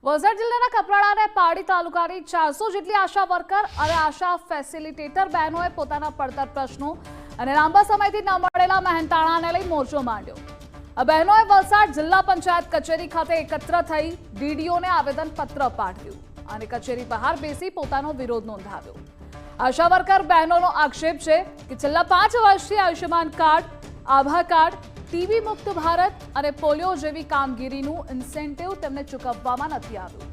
વલસાડ જિલ્લાના કપરાડા અને પાડી તાલુકાની 400 જેટલી આશા વર્કર અને આશા ફેસિલિટેટર બહેનોએ પોતાના પડતર પ્રશ્નો અને લાંબા સમયથી ન મળેલા મહેનતાણાને લઈ મોરચો માંડ્યો। આ બહેનોએ વલસાડ જિલ્લા પંચાયત કચેરી ખાતે એકત્ર થઈ ડીડીઓને આવેદનપત્ર પાઠવ્યું અને કચેરી બહાર બેસી પોતાનો વિરોધ નોંધાવ્યો। આશા વર્કર બહેનોનો આક્ષેપ છે કે છેલ્લા 5 વર્ષથી આયુષ્યમાન કાર્ડ, આભા કાર્ડ, ટીબી મુક્ત ભારત અને પોલિયો જેવી કામગીરીનું ઇન્સેન્ટિવ તેમને ચૂકવવામાં નથી આવ્યું।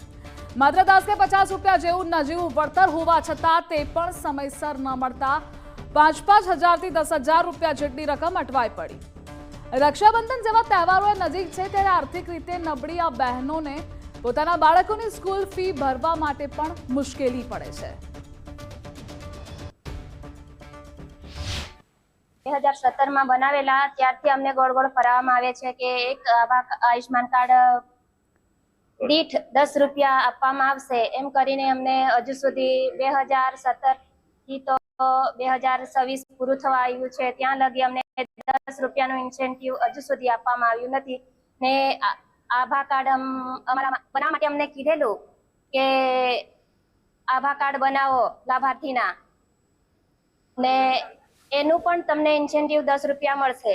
માત્ર 10 કે 50 રૂપિયા જેવું નજીવું વળતર હોવા છતાં તે પણ સમયસર ન મળતા 5-5 હજારથી 10,000 રૂપિયા જેટલી રકમ અટવાઈ પડી। રક્ષાબંધન જેવા તહેવારો નજીક છે ત્યારે આર્થિક રીતે નબળી આ બહેનોને પોતાના બાળકોની સ્કૂલ ફી ભરવા માટે પણ મુશ્કેલી પડે છે। 2017 માં બનાવેલા ત્યારથી અમને ગોળ ગોળ ફરાવવામાં આવે છે કે એક આયુષ્માન કાર્ડ દીઠ 10 રૂપિયા આપવામાં આવશે એમ કરીને અમને હજુ સુધી 2017 થી તો 2026 પૂરું થવા આવ્યું છે ત્યાં લગી અમને 10 રૂપિયાનું ઇન્સેન્ટિવ હજુ સુધી આપવામાં આવ્યું નથી ને આભા કાર્ડ અમારા બનાવવા માટે અમને કીધેલું કે આભા કાર્ડ બનાવો લાભાર્થીના ને એનું પણ તમને ઇન્સેન્ટિવ 10 રૂપિયા મળશે।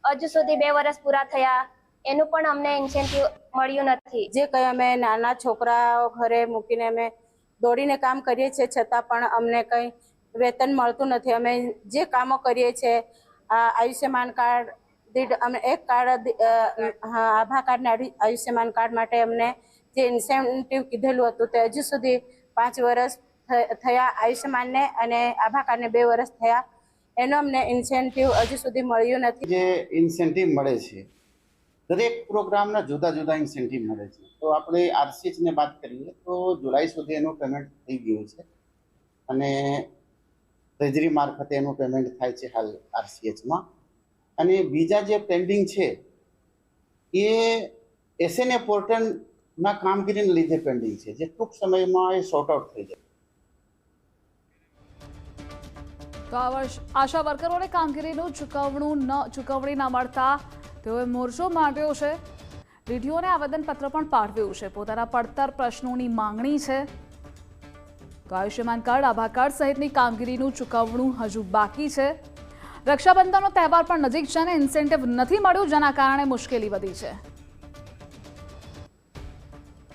હજુ સુધી 2 વર્ષ પૂરા થયા એનું પણ અમને ઇન્સેન્ટિવ મળ્યું નથી। જે કંઈ અમે નાના છોકરાઓ ઘરે મૂકીને અમે દોડીને કામ કરીએ છીએ છતાં પણ અમને કંઈ વેતન મળતું નથી। અમે જે કામો કરીએ છીએ આયુષ્યમાન કાર્ડ દીઠ અમે એક કાર્ડ આભા કાર્ડ ને આયુષ્યમાન કાર્ડ માટે અમને જે ઇન્સેન્ટિવ કીધેલું હતું તે હજુ સુધી 5 વર્ષ થયા આયુષ્યમાનને અને આભા કાર્ડને 2 વર્ષ થયા એનો અમને ઇન્સેન્ટિવ હજુ સુધી મળ્યું નથી। જે ઇન્સેન્ટિવ મળે છે દરેક પ્રોગ્રામના જુદા જુદા ઇન્સેન્ટિવ મળે છે તો આપણે આરસીએચને વાત કરીએ તો જુલાઈ સુધી એનું પેમેન્ટ થઈ ગયું છે અને ટ્રેઝરી મારફતે એનું પેમેન્ટ થાય છે હાલ આરસીએચમાં અને બીજા જે પેન્ડિંગ છે એ એસએનએ પોર્ટલના કામગીરીને લીધે પેન્ડિંગ છે જે ટૂંક સમયમાં એ સોર્ટ આઉટ થઈ જાય। તો આ વર્ષ આશા વર્કરોને કામગીરીનું ચૂકવણી ન મળતા તેઓએ મોરચો માંડ્યો છે। ડીડીઓને આવેદનપત્ર પણ પાઠવ્યું છે। પોતાના પડતર પ્રશ્નોની માંગણી છે તો આયુષ્યમાન કાર્ડ, આભા કાર્ડ સહિતની કામગીરીનું ચૂકવણું હજુ બાકી છે। રક્ષાબંધનનો તહેવાર પણ નજીક છે અને ઇન્સેન્ટિવ નથી મળ્યું જેના કારણે મુશ્કેલી વધી છે।